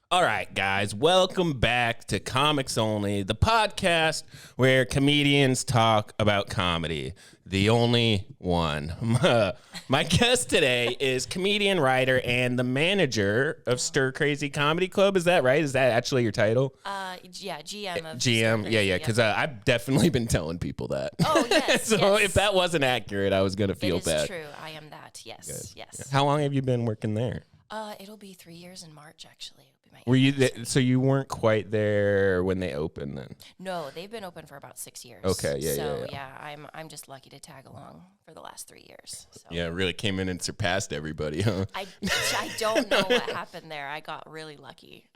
All right, guys, welcome back to Comics Only, the podcast where comedians talk about comedy. The only one. My guest today is comedian, writer, and the manager of Stir Crazy Comedy Club. Is that right? Is that actually your title? Yeah, GM of GM, Stir Crazy, yeah, because I've definitely been telling people that. Oh, yes. So yes. if that wasn't accurate, I was going to feel bad. It is true. I am that. Yes, Good. yes. How long have you been working there? It'll be 3 years in March, actually. It'll be my Were you anniversary. so you weren't quite there when they opened then? No, they've been open for about 6 years. Okay, yeah, so, yeah. I'm just lucky to tag along for the last 3 years. So. Yeah, really came in and surpassed everybody, huh? I don't know what happened there. I got really lucky.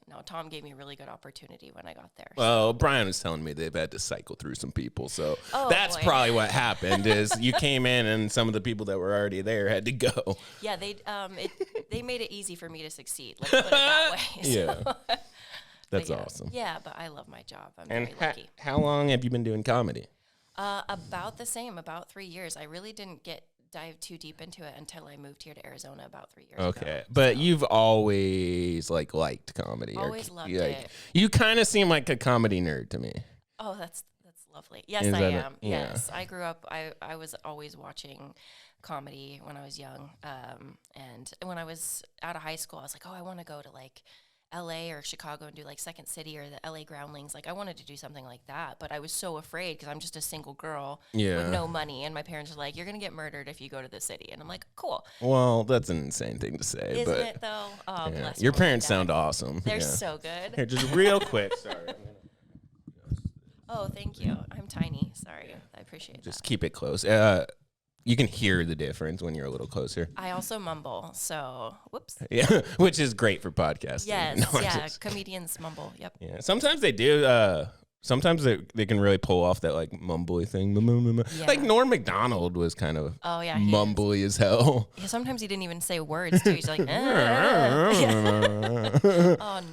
No, Tom gave me a really good opportunity when I got there. Well, Brian was telling me they've had to cycle through some people, so that's boy. probably what happened. Is you came in and some of the people that were already there had to go. Yeah, they made it easy for me to succeed. Let's put it that way. So. Yeah, that's Yeah. awesome. Yeah, but I love my job. I'm And very lucky. how long have you been doing comedy? About the same, about 3 years. I really didn't dive too deep into it until I moved here to Arizona about 3 years ago. Okay, but you've always liked comedy. Always loved like, it. You kind of seem like a comedy nerd to me. Oh, that's lovely. Yes, Is I that am. yeah. Yes, I grew up. I was always watching comedy when I was young. And when I was out of high school, I was like, oh, I want to go to LA or Chicago and do Second City or the LA Groundlings. I wanted to do something like that, but I was so afraid because I'm just a single girl with no money, and my parents were like, "You're gonna get murdered if you go to the city." And I'm like, "Cool." Well, that's an insane thing to say, Isn't but it though? Oh, yeah. bless Your Mom and parents Dad. sound awesome. They're yeah. so good. Here, just real quick. Sorry. Oh, thank you. I'm tiny. Sorry. I appreciate Just that. keep it close. You can hear the difference when you're a little closer. I also mumble, so whoops. Yeah, which is great for podcasting. Yes, No, I'm yeah. just- Comedians mumble. Yep. yeah. Sometimes they do. Sometimes they can really pull off that mumbly thing. Yeah. Like Norm Macdonald was kind of Oh yeah. He mumbly as hell. Yeah, sometimes he didn't even say words too. He's like, oh,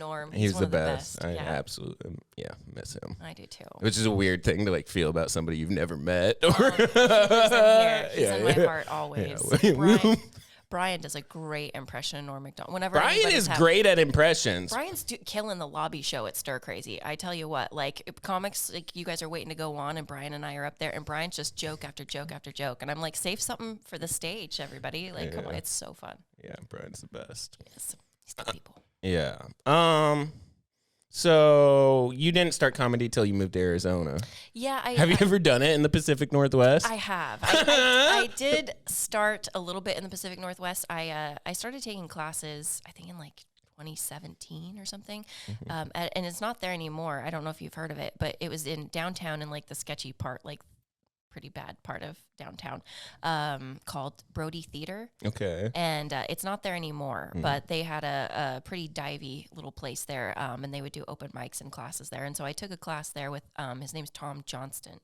Norm. He's one the of best. I Yeah, absolutely, miss him. I do too. Which is a weird thing to feel about somebody you've never met. He lives in here. He's Yeah, in my yeah. heart always. Yeah. Brian does a great impression of Norm Macdonald. Whenever Brian anybody's is great at impressions. Brian's killing the lobby show at Stir Crazy. I tell you what, comics, you guys are waiting to go on, and Brian and I are up there, and Brian's just joke after joke after joke, and I'm like, save something for the stage, everybody. Come on, it's so fun. Yeah, Brian's the best. Yes, he's good people. Yeah. So you didn't start comedy till you moved to Arizona. Yeah, Have you ever done it in the Pacific Northwest? I have. I did start a little bit in the Pacific Northwest. I started taking classes, I think in 2017 or something, and it's not there anymore. I don't know if you've heard of it, but it was in downtown in the sketchy part, pretty bad part of downtown, called Brody Theater. Okay. And it's not there anymore, but they had a pretty divey little place there, and they would do open mics and classes there. And so I took a class there with, his name's Tom Johnson.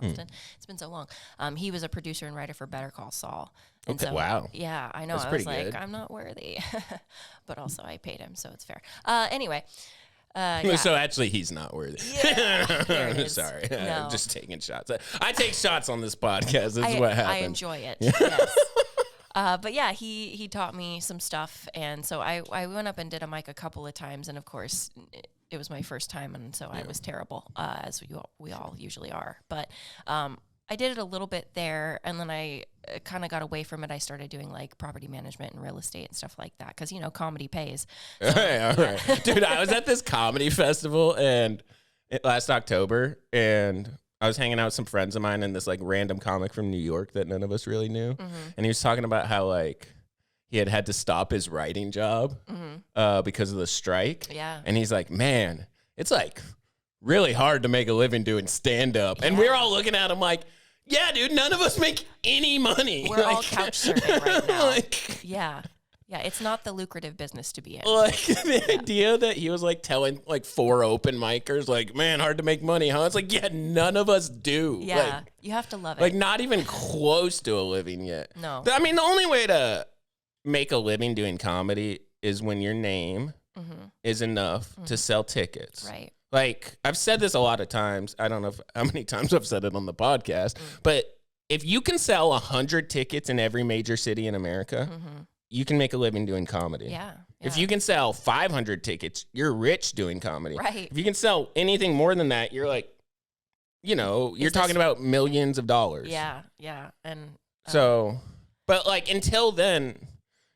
It's been so long. He was a producer and writer for Better Call Saul. And Okay, wow. Yeah, I know. That's I pretty was good. I'm not worthy. But also I paid him, so it's fair. Anyway. Yeah. So actually, he's not worthy. Yeah, there it is. Sorry, No. I'm just taking shots. I take shots on this podcast. This is what happens. I enjoy it. Yes. But yeah, he taught me some stuff, and so I went up and did a mic a couple of times, and of course it was my first time, and so I was terrible, as we all usually are. But I did it a little bit there, and then I kind of got away from it. I started doing property management and real estate and stuff like that because comedy pays. All right. Dude, I was at this comedy festival last October, and I was hanging out with some friends of mine and this random comic from New York that none of us really knew. Mm-hmm. And he was talking about how he had to stop his writing job because of the strike. Yeah. And he's like, man, it's really hard to make a living doing stand up. And we're all looking at him like, yeah, dude, none of us make any money. We're all couch surfing right now. Yeah, it's not the lucrative business to be in. The idea that he was telling 4 open micers, man, hard to make money, huh? It's yeah, none of us do. Yeah, you have to love it. Not even close to a living yet. No. I mean, the only way to make a living doing comedy is when your name is enough to sell tickets. Right. I've said this a lot of times. I don't know how many times I've said it on the podcast, but if you can sell 100 tickets in every major city in America, you can make a living doing comedy. Yeah. If you can sell 500 tickets, you're rich doing comedy. Right. If you can sell anything more than that, you're like, you're talking about millions of dollars. Yeah. Yeah. And so, but like until then,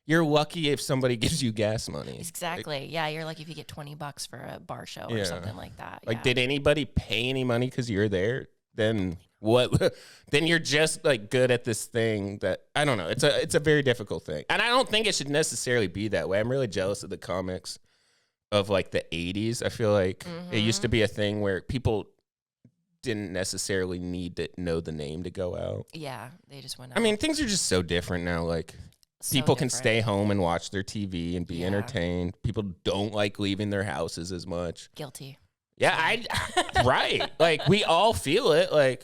you're lucky if somebody gives you gas money. Exactly. Like, yeah. You're like if you get $20 for a bar show or something like that. Like, did anybody pay any money because you're there? Then what? Then you're just like good at this thing that I don't know. It's a very difficult thing, and I don't think it should necessarily be that way. I'm really jealous of the comics of like the '80s. I feel like it used to be a thing where people didn't necessarily need to know the name to go out. Yeah, they just went out. I mean, things are just so different now. Like people can stay home and watch their TV and be entertained. People don't like leaving their houses as much. Guilty. Yeah, right. Like we all feel it. Like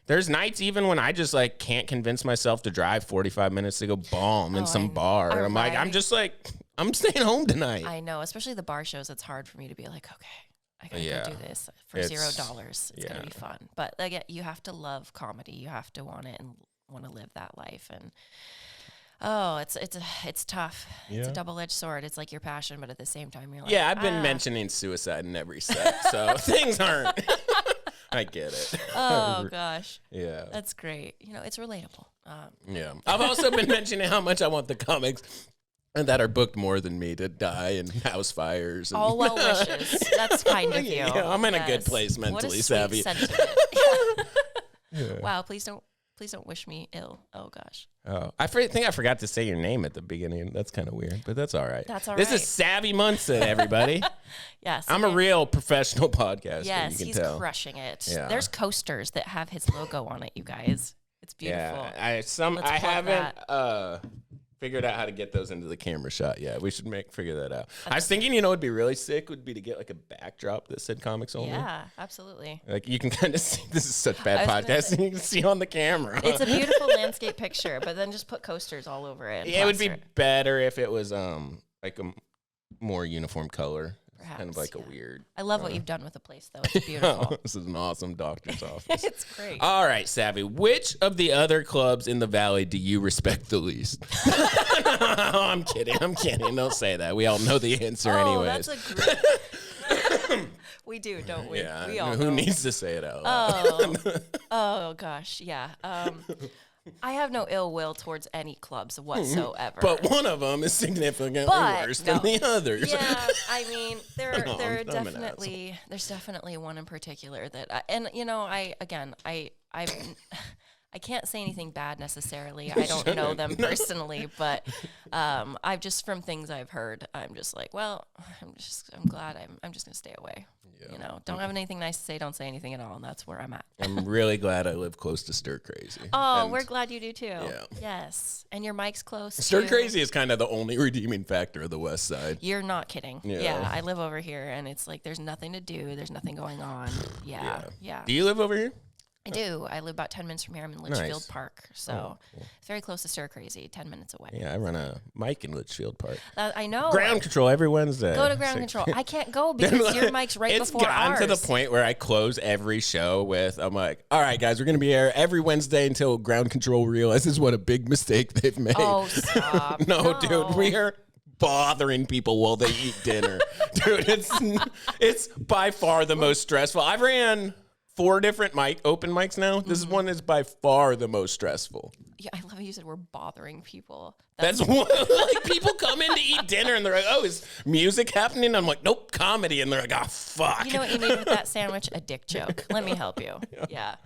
there's nights even when I just like can't convince myself to drive 45 minutes to go bomb in some bar. I'm like, I'm just like, I'm staying home tonight. I know, especially the bar shows. It's hard for me to be like, okay, I gotta go do this for $0. It's gonna be fun. But again, you have to love comedy. You have to want it and want to live that life. And it's tough. Yeah. It's a double-edged sword. It's like your passion, but at the same time, you're like, I've been mentioning suicide in every set, so things aren't. I get it. Oh gosh. Yeah. That's great. It's relatable. Yeah. I've also been mentioning how much I want the comics that are booked more than me to die in house fires. And all well wishes. That's kind of you. Yeah, I'm in a good place mentally, Savvy. Wow. Please don't wish me ill. Oh gosh. Oh, I think I forgot to say your name at the beginning. That's kind of weird, but that's all right. That's all right. This is Savvy Munson, everybody. Yes. I'm a real professional podcaster. Yes, you can he's tell. Crushing it. Yeah. There's coasters that have his logo on it, you guys. It's beautiful. Yeah, I haven't figured out how to get those into the camera shot yet. We should figure that out. I was thinking, it'd be really sick would be to get like a backdrop that said comics only. Yeah, absolutely. Like you can kind of see, this is such bad podcasting, you can see on the camera. It's a beautiful landscape picture, but then just put coasters all over it. Yeah, it would be better if it was like a more uniform color. Perhaps, kind of like a weird. I love what you've done with the place, though. It's beautiful. This is an awesome doctor's office. It's great. All right, Savvy. Which of the other clubs in the Valley do you respect the least? I'm kidding. Don't say that. We all know the answer anyways. That's a great... We do, don't we? Yeah. We all Who know. needs to say it out loud? Oh gosh, yeah. I have no ill will towards any clubs whatsoever. But one of them is significantly worse than the others. Yeah, I mean, there's definitely one in particular that, I can't say anything bad necessarily. I don't know them personally, but I've just from things I've heard, I'm just like, well, I'm glad I'm just gonna stay away. Yeah. Don't have anything nice to say, don't say anything at all, and that's where I'm at. I'm really glad I live close to Stir Crazy. Oh, we're glad you do too. Yeah. Yes. And your mic's close. Stir Crazy is kind of the only redeeming factor of the West Side. You're not kidding. Yeah. I live over here and it's like there's nothing to do, there's nothing going on. Yeah. Do you live over here? I do. I live about 10 minutes from here. I'm in Litchfield Park. So it's very close to Stir Crazy, 10 minutes away. Yeah, I run a mic in Litchfield Park. I know. Ground Control every Wednesday. Go to Ground Control. I can't go because your mic's right before ours. It's gotten to the point where I close every show with, I'm like, all right, guys, we're going to be here every Wednesday until Ground Control realizes what a big mistake they've made. Oh, stop. No, dude, we are bothering people while they eat dinner. Dude, it's by far the most stressful. I've ran 4 different open mics now. This one is by far the most stressful. Yeah, I love how you said we're bothering people. That's what, like people come in to eat dinner and they're like, oh, is music happening? I'm like, nope, comedy. And they're like, oh, fuck. You know what you need with that sandwich? A dick joke. Let me help you. Yeah.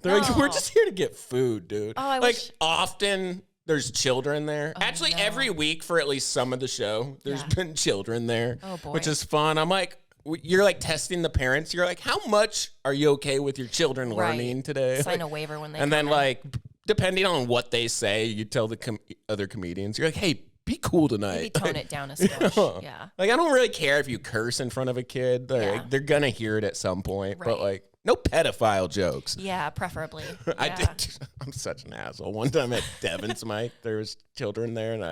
They're like, we're just here to get food, dude. Oh, I like wish. Often there's children there. Oh, Actually, every week for at least some of the show, there's been children there, boy. Which is fun. I'm like, you're like testing the parents. You're like, how much are you okay with your children learning today? Sign a waiver when they and then like, depending on what they say, you tell the other comedians, you're like, hey, be cool tonight. Maybe tone it down a skosh. Yeah. Like, I don't really care if you curse in front of a kid. Like, they're going to hear it at some point. But like, no pedophile jokes. Yeah, preferably. I'm such an asshole. One time at Devin's mic, there was children there, and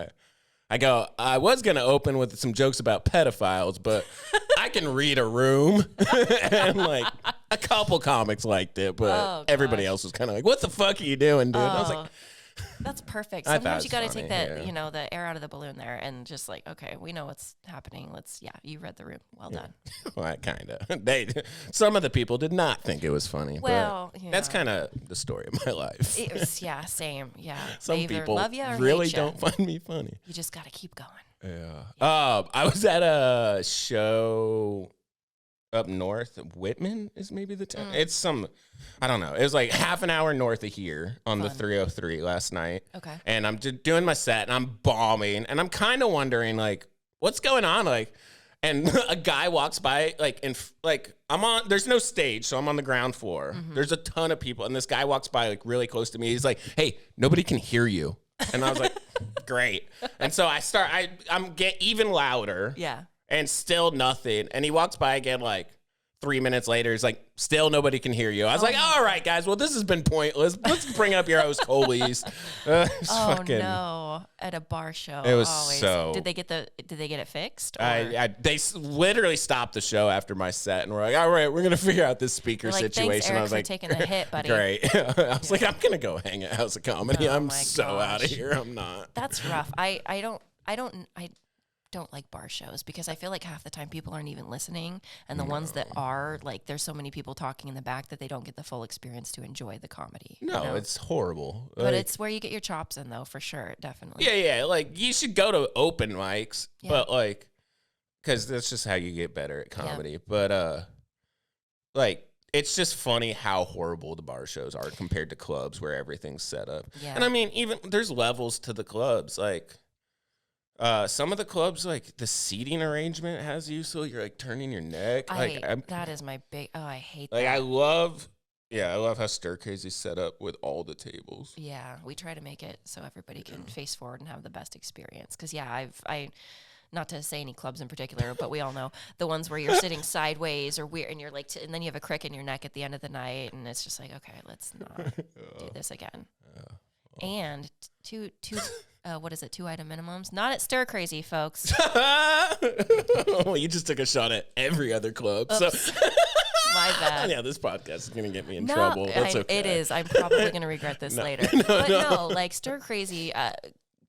I was going to open with some jokes about pedophiles, but I can read a room. And like a couple comics liked it, but everybody else was kind of like, what the fuck are you doing, dude? And I was like, That's perfect. I thought Sometimes it you got to was take funny, that, yeah. the air out of the balloon there and just like, okay, we know what's happening. You read the room. Well done. Well, kind of. Some of the people did not think it was funny. Well, but that's yeah. kind of the story of my life. It was, yeah, same. Yeah. Some They either people love you or really hate ya. don't find me funny. You just got to keep going. Yeah. I was at a show up north. Whitman is maybe the town. It's some, I don't know. It was like half an hour north of here on the 303 last night. Okay. And I'm just doing my set and I'm bombing and I'm kind of wondering like, what's going on? Like, and a guy walks by there's no stage. So I'm on the ground floor. There's a ton of people. And this guy walks by like really close to me. He's like, hey, nobody can hear you. And I was like, great. And so I'm get even louder. Yeah. And still nothing. And he walks by again like 3 minutes later. He's like, still nobody can hear you. I was like, all right, guys. Well, this has been pointless. Let's bring up your host, Coley's. No. At a bar show. It was always. so. Did they get it fixed? Or? They literally stopped the show after my set. And we're like, all right, we're going to figure out this speaker Like, situation. Thanks, Eric, I was for like, taking the hit, buddy. great. I was like, I'm going to go hang at House of Comedy. Oh I'm my so out of gosh. here. I'm not. That's rough. I don't like bar shows because I feel like half the time people aren't even listening, and the ones that are, like, there's so many people talking in the back that they don't get the full experience to enjoy the comedy. No, it's horrible. But it's where you get your chops in, though, for sure, definitely. Yeah. Like, you should go to open mics, Yeah. but like, because that's just how you get better at comedy. Yeah. But like, it's just funny how horrible the bar shows are compared to clubs where everything's set up. Yeah. And I mean, even there's levels to the clubs. Like, some of the clubs, like the seating arrangement has you so you're like turning your neck. That is my big. Oh, I hate like, that. I love how Stir Crazy's set up with all the tables. Yeah, we try to make it so everybody can face forward and have the best experience. Because I not to say any clubs in particular, but we all know the ones where you're sitting sideways or weird, and you're like, and then you have a crick in your neck at the end of the night, and it's just like, okay, let's not do this again. And two what is it? 2-item minimums? Not at Stir Crazy, folks. Well, you just took a shot at every other club. Oops. So My bad. yeah, this podcast is gonna get me in trouble. That's okay. It is. I'm probably gonna regret this later. No, like Stir Crazy.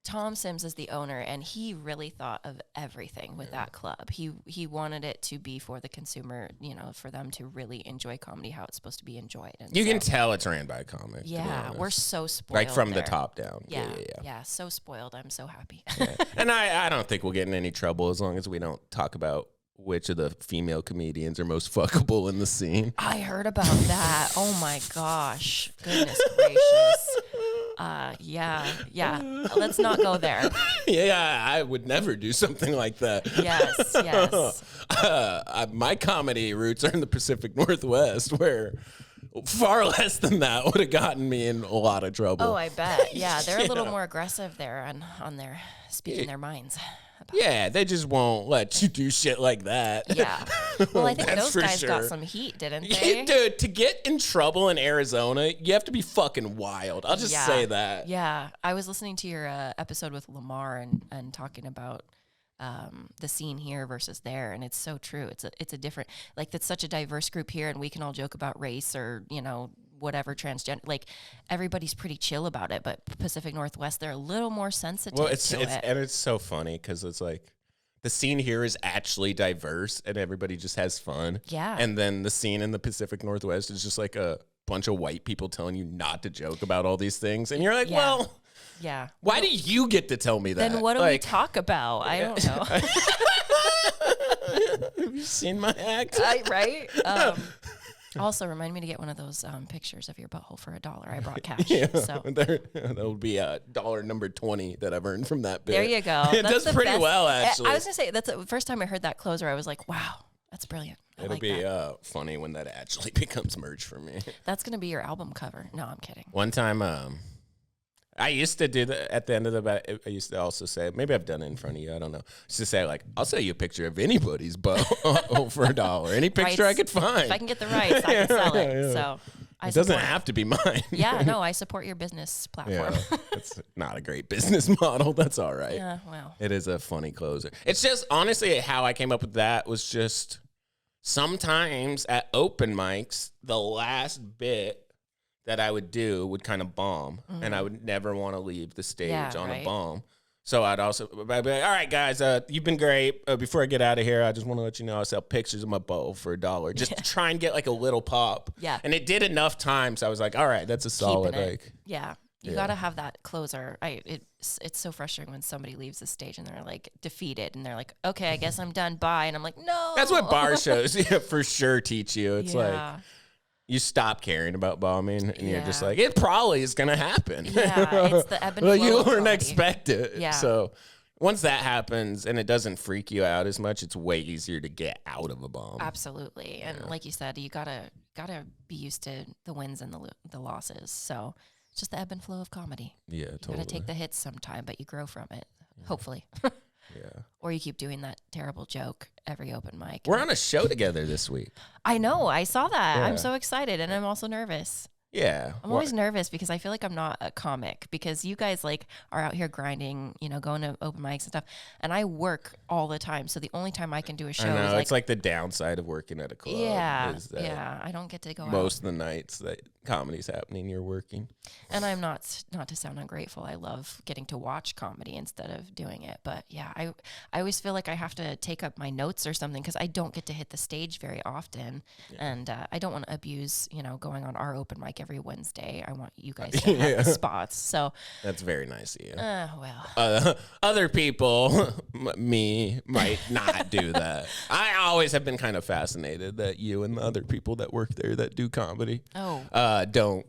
Tom Sims is the owner, and he really thought of everything with that club. He wanted it to be for the consumer, for them to really enjoy comedy how it's supposed to be enjoyed. And You can tell it's ran by a comic. Yeah, we're so spoiled. Like from there. the top down. Yeah, so spoiled. I'm so happy. Yeah. And I don't think we'll get in any trouble as long as we don't talk about which of the female comedians are most fuckable in the scene. I heard about that. Oh my gosh. Goodness gracious. Yeah. Let's not go there. Yeah, I would never do something like that. Yes. My comedy roots are in the Pacific Northwest, where far less than that would have gotten me in a lot of trouble. Oh, I bet. Yeah, they're a little more aggressive there on their speaking their minds. Yeah, they just won't let you do shit like that. Yeah. Well, I think That's those guys for got sure. some heat, didn't they? Dude, to get in trouble in Arizona, you have to be fucking wild. I'll just say that. Yeah. I was listening to your episode with Lamar and talking about the scene here versus there, and it's so true. It's a different, like, that's such a diverse group here, and we can all joke about race or, whatever, transgender. Like, everybody's pretty chill about it, but Pacific Northwest, they're a little more sensitive to it. And it's so funny because it's like the scene here is actually diverse and everybody just has fun. Yeah. And then the scene in the Pacific Northwest is just like a bunch of white people telling you not to joke about all these things. And you're like, well, yeah. Why do you get to tell me that? Then what do we talk about? I don't know. Have you seen my act? Right? Also, remind me to get one of those pictures of your butthole for $1. I brought cash. So that would be dollar number 20 that I've earned from that bit. There you go. It does pretty best. well, actually. I was going to say, that's the first time I heard that closer. I was like, wow, that's brilliant. It'll be funny when that actually becomes merch for me. That's going to be your album cover. No, I'm kidding. One time, I used to do that at the end of the bat. I used to also say, maybe I've done it in front of you. I don't know. Just to say, like, I'll sell you a picture of anybody's butt for $1. Any picture I could find. If I can get the rights, I can sell it. Yeah. So it doesn't have to be mine. Yeah, no, I support your business platform. Yeah, it's not a great business model. That's all right. Yeah, well. It is a funny closer. It's just, honestly, how I came up with that was just sometimes at open mics, the last bit that I would do would kind of bomb, and I would never want to leave the stage on a bomb. So I'd be like, all right, guys, you've been great. Before I get out of here, I just want to let you know I sell pictures of my bow for $1, just to try and get like a little pop. Yeah. And it did enough times. I was like, all right, that's a solid. Like, yeah. You got to have that closer. It's so frustrating when somebody leaves the stage and they're like defeated and they're like, okay, I guess I'm done. Bye. And I'm like, no. That's what bar shows for sure teach you. It's like, you stop caring about bombing, and you're just like, it probably is going to happen. Yeah, it's the ebb and flow. You wouldn't expect it. Yeah. So once that happens and it doesn't freak you out as much, it's way easier to get out of a bomb. Absolutely. And like you said, you gotta be used to the wins and the losses. So it's just the ebb and flow of comedy. Yeah, totally. You gotta take the hits sometime, but you grow from it, hopefully. Yeah. Or you keep doing that terrible joke every open mic. We're on a show together this week. I know. I saw that. Yeah. I'm so excited, and I'm also nervous. Yeah. I'm always nervous because I feel like I'm not a comic, because you guys like are out here grinding, going to open mics and stuff, and I work all the time. So the only time I can do a show is it's like the downside of working at a club. Is that I don't get to go most of the nights that comedy's happening, you're working. And I'm not to sound ungrateful. I love getting to watch comedy instead of doing it. But yeah, I always feel like I have to take up my notes or something because I don't get to hit the stage very often, and I don't want to abuse going on our open mic every Wednesday. I want you guys to have the spots. So that's very nice of you. Well, other people, me, might not do that. I always have been kind of fascinated that you and the other people that work there that do comedy don't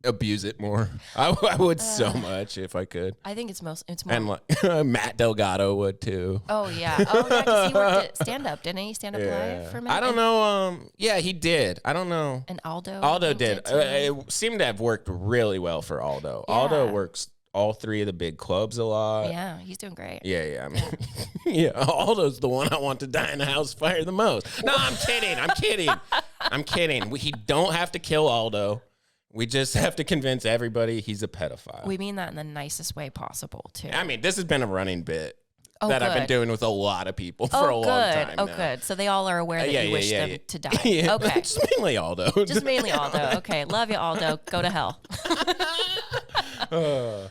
abuse it more. I would so much if I could. I think it's more. And like, Matt Delgado would too. Oh yeah, because he worked at stand up, didn't he? Stand up live for a minute. I don't know. Yeah, he did. I don't know. And Aldo. Aldo did. It seemed to have worked really well for Aldo. Yeah. Aldo works all three of the big clubs a lot. Yeah, he's doing great. Yeah. I mean, yeah. Aldo's the one I want to die in a house fire the most. No, I'm kidding. I'm kidding. We don't have to kill Aldo. We just have to convince everybody he's a pedophile. We mean that in the nicest way possible, too. I mean, this has been a running bit that I've been doing with a lot of people for a long time now. Good. So they all are aware that you wish them to die. Yeah, okay. Just mainly Aldo. Just mainly Aldo. Okay. Love you, Aldo. Go to hell.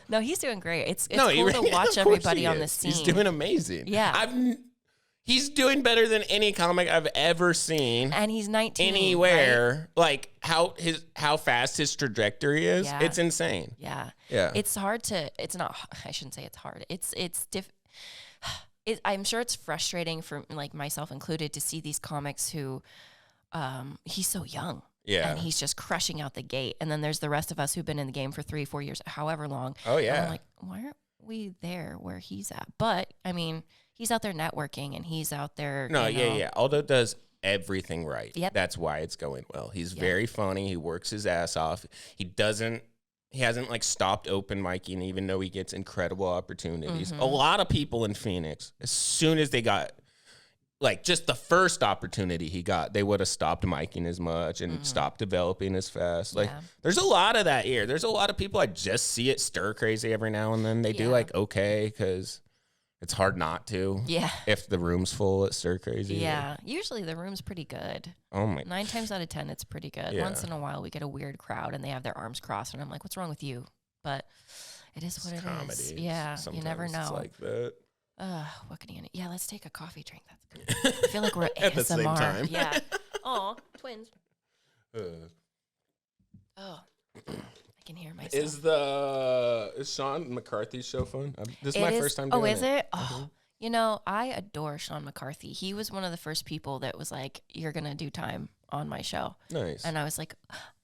No, he's doing great. It's cool to watch everybody on the scene. He's doing amazing. Yeah. He's doing better than any comic I've ever seen. And he's 19. Anywhere. Right? Like how fast his trajectory is. Yeah. It's insane. Yeah. Yeah. It's hard to, it's not, I shouldn't say it's hard. I'm sure it's frustrating for like myself included to see these comics who, he's so young. Yeah. And he's just crushing out the gate. And then there's the rest of us who've been in the game for 3-4 years, however long. Oh yeah. And I'm like, why aren't we there where he's at? But I mean, he's out there networking and he's out there. No, yeah. Aldo does everything right. Yep. That's why it's going well. He's very funny. He works his ass off. He hasn't like stopped open micing, even though he gets incredible opportunities. Mm-hmm. A lot of people in Phoenix, as soon as they got like just the first opportunity he got, they would have stopped micing as much and stopped developing as fast. Like there's a lot of that here. There's a lot of people I just see it stir crazy every now and then. They do like okay because it's hard not to. Yeah. If the room's full at stir crazy. Yeah. Usually the room's pretty good. Oh my. 9 times out of 10, it's pretty good. Yeah. Once in a while we get a weird crowd and they have their arms crossed and I'm like, what's wrong with you? But it is what it is. Yeah. Sometimes you never know. It's like that. What can you? Yeah, let's take a coffee drink. That's good. I feel like we're at the same time. Yeah. Oh, twins. I can hear myself. Is Sean McCarthy's show fun? This is my first time doing it. Oh, is it? Oh, I adore Sean McCarthy. He was one of the first people that was like, "You're gonna do time on my show." Nice. And I was like,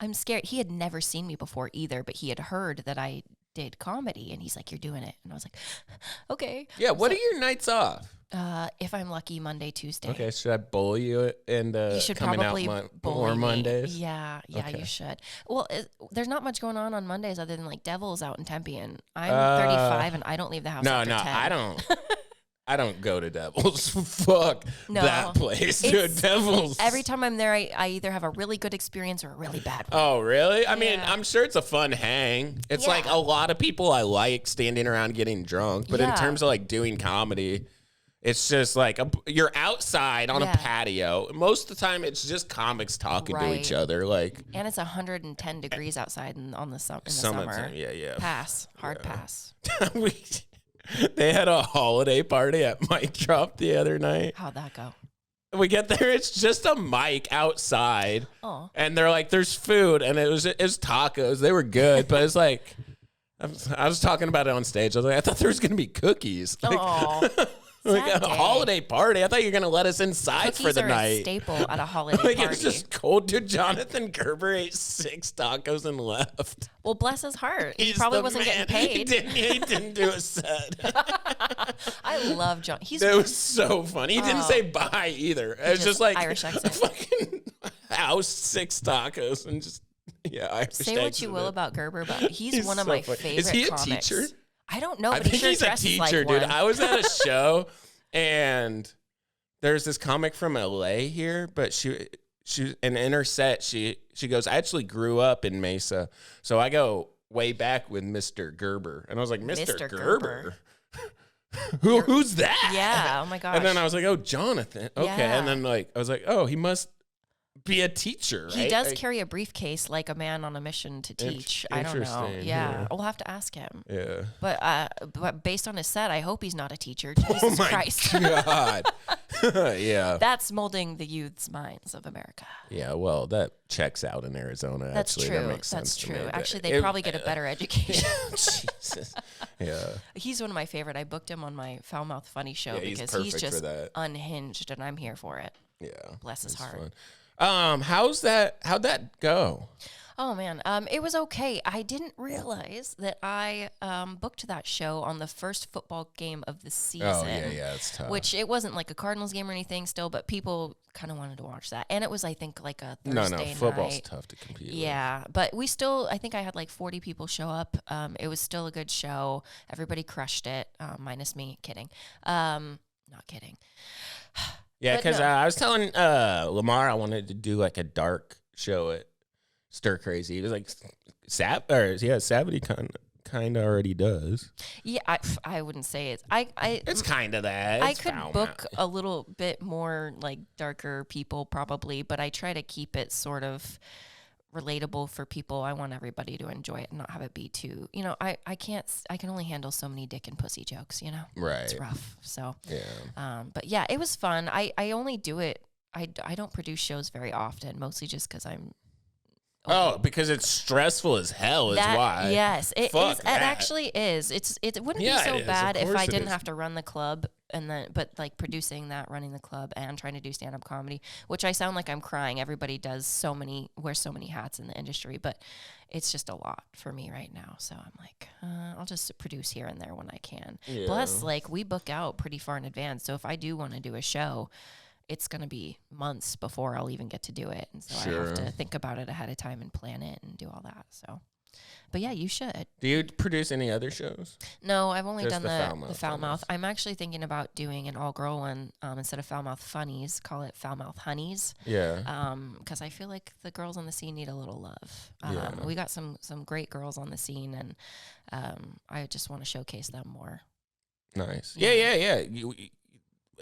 I'm scared. He had never seen me before either, but he had heard that I did comedy, and he's like, "You're doing it," and I was like, "Okay." Yeah. What are your nights off? If I'm lucky, Monday, Tuesday. Okay, should I bully you and you should probably more Mondays? Yeah, okay. You should. Well, there's not much going on Mondays other than like Devil's out in Tempe, and I'm 35 and I don't leave the house. after 10. I don't. I don't go to Devil's. Fuck that place, dude. Devil's. Every time I'm there, I either have a really good experience or a really bad one. Oh, really? I mean, I'm sure it's a fun hang. It's like a lot of people I like standing around getting drunk, but in terms of like doing comedy, It's just like you're outside on a patio. Most of the time, it's just comics talking to each other. Like, and it's 110 degrees outside in the summer. Yeah. Hard pass. They had a holiday party at Mic Drop the other night. How'd that go? We get there, it's just a mic outside. Oh. And they're like, there's food, and it was tacos. They were good, but it's like, I was talking about it on stage. I was like, I thought there was gonna be cookies. Like a holiday party. I thought you were gonna let us inside for the night. A staple at a holiday party. It's just cold. Dude, Jonathan Gerber ate 6 tacos and left. Well, bless his heart. He probably wasn't getting paid. He didn't do a set. I love John. That was so funny. He didn't say bye either. It was just like Irish accent. Fucking house 6 tacos and just Irish Say what you will about Gerber, but he's one of my favorite. Is he a comics. teacher? I don't know, but I think he he's a teacher, dude. I was at a show, and there's this comic from LA here, but she and in her set, she goes, I actually grew up in Mesa, so I go way back with Mr. Gerber, and I was like, Mr. Gerber? Who's that? Yeah. Oh my gosh. And then I was like, oh, Jonathan. Okay. Yeah. And then I was like, oh, he must be a teacher, right? He does carry a briefcase like a man on a mission to teach. I don't know. Yeah. We'll have to ask him. Yeah. But based on his set, I hope he's not a teacher. Jesus Christ. God. Yeah. That's molding the youth's minds of America. Yeah, well, that checks out in Arizona. That's actually. true. That makes sense. That's true. To me. Actually, they probably get a better education. Jesus. Yeah. He's one of my favorite. I booked him on my Foul Mouth Funny show because he's just unhinged, and I'm here for it. Yeah. Bless his heart. Fun. How'd that go? Oh man, it was okay. I didn't realize that I booked that show on the first football game of the season. Oh yeah, it's tough. Which it wasn't like a Cardinals game or anything still, but people kind of wanted to watch that, and it was I think like a Thursday night. Football's tough to compete. Yeah, but we still, I think I had like 40 people show up. It was still a good show. Everybody crushed it, minus me. Kidding. Not kidding. Yeah, because I was telling Lamar I wanted to do like a dark show at Stir Crazy. He was like, Savity kind of already does. Yeah, I wouldn't say it. It's kind of that. I could book a little bit more like darker people probably, but I try to keep it sort of relatable for people. I want everybody to enjoy it and not have it be too, I can only handle so many dick and pussy jokes, Right. It's rough. So, yeah. But yeah, it was fun. I only do it. I don't produce shows very often, mostly just because I'm. Because it's stressful as hell is why. Yes, it Fuck is. It that. actually is. It wouldn't be so bad if I didn't is. have to run the club but like producing that, running the club, and trying to do stand-up comedy, which I sound like I'm crying. Everybody wears so many hats in the industry, but it's just a lot for me right now. So I'm like, I'll just produce here and there when I can. Yeah. Plus, like we book out pretty far in advance, so if I do want to do a show, it's going to be months before I'll even get to do it. And so I have to think about it ahead of time and plan it and do all that. So, but yeah, you should. Do you produce any other shows? No, I've only Just done the Foul Mouth. I'm actually thinking about doing an all-girl one instead of Foul Mouth Funnies, call it Foul Mouth Honeys. Yeah. Because I feel like the girls on the scene need a little love. Yeah. We got some great girls on the scene, and I just want to showcase them more. Nice. Yeah.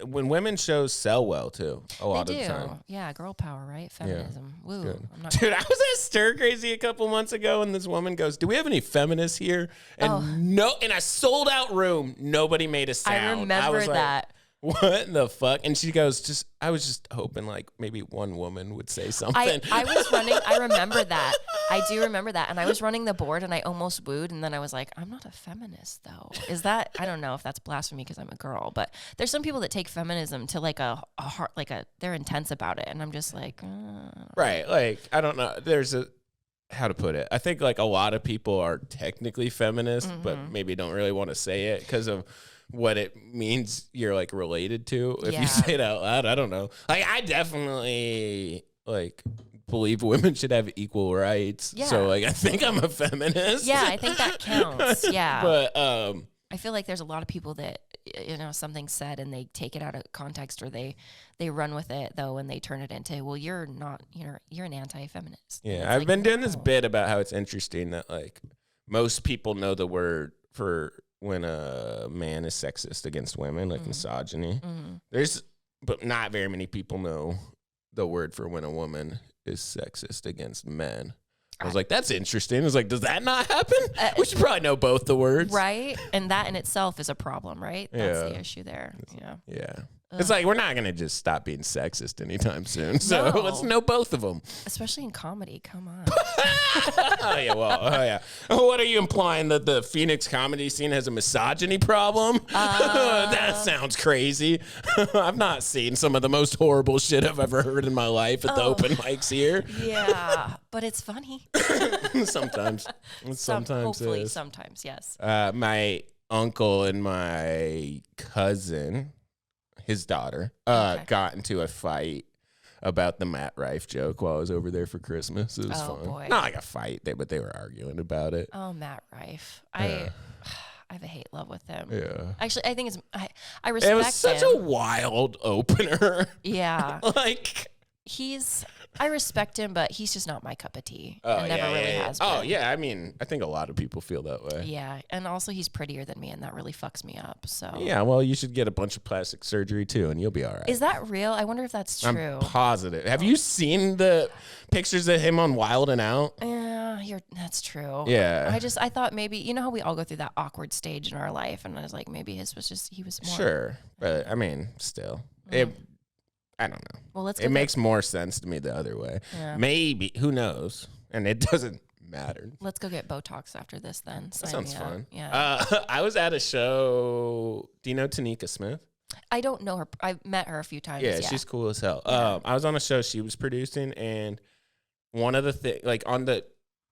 When women's shows sell well too, a lot of the time. Yeah, girl power, right? Feminism. Yeah, Woo. good. I'm not Dude, I was at Stir Crazy a couple months ago, and this woman goes, "Do we have any feminists here?" And in a sold out room, nobody made a sound. I remember that. What the fuck? And she goes, I was just hoping like maybe one woman would say something. I was running. I remember that. I do remember that. And I was running the board and I almost wooed. And then I was like, I'm not a feminist though. Is that, I don't know if that's blasphemy because I'm a girl, but there's some people that take feminism to like a heart, they're intense about it. And I'm just like, right. Like, I don't know. How to put it? I think like a lot of people are technically feminist, but maybe don't really want to say it because of what it means you're like related to. If you say it out loud, I don't know. Like I definitely like believe women should have equal rights. Yeah. So like I think I'm a feminist. Yeah, I think that counts. Yeah. But I feel like there's a lot of people that something's said and they take it out of context or they run with it though and they turn it into, well, you're not, you're an anti-feminist. Yeah, I've been doing this bit about how it's interesting that like most people know the word for when a man is sexist against women, like misogyny. Mm-hmm. But not very many people know the word for when a woman is sexist against men. I was like, that's interesting. I was like, does that not happen? We should probably know both the words. Right? And that in itself is a problem, right? That's the issue there. Yeah. It's like, we're not going to just stop being sexist anytime soon. So let's know both of them. Especially in comedy. Come on. What are you implying, that the Phoenix comedy scene has a misogyny problem? That sounds crazy. I've not seen some of the most horrible shit I've ever heard in my life at the open mics here. Yeah, but it's funny. Sometimes. Hopefully, sometimes, yes. My uncle and my cousin, his daughter, got into a fight about the Matt Rife joke while I was over there for Christmas. It was fun. Boy. Not like a fight, but they were arguing about it. Oh, Matt Rife. I have a hate love with him. Yeah. Actually, I think I respect him. It was such a wild opener. Yeah. Like, I respect him, but he's just not my cup of tea. And never really has been. Oh, yeah. I mean, I think a lot of people feel that way. Yeah. And also, he's prettier than me, and that really fucks me up. So Yeah, well, you should get a bunch of plastic surgery, too, and you'll be all right. Is that real? I wonder if that's true. I'm positive. Have you seen the pictures of him on Wild and Out? Yeah, that's true. Yeah. I thought maybe, you know how we all go through that awkward stage in our life, and I was like, maybe his was just, he was more. Sure. But, I mean, still. I don't know. Well, it makes more sense to me the other way. Yeah. Maybe. Who knows? And it doesn't matter. Let's go get Botox after this then. That sounds fun. Yeah. I was at a show. Do you know Tanika Smith? I don't know her. I've met her a few times. Yeah, she's cool as hell. I was on a show she was producing, and one of the things, like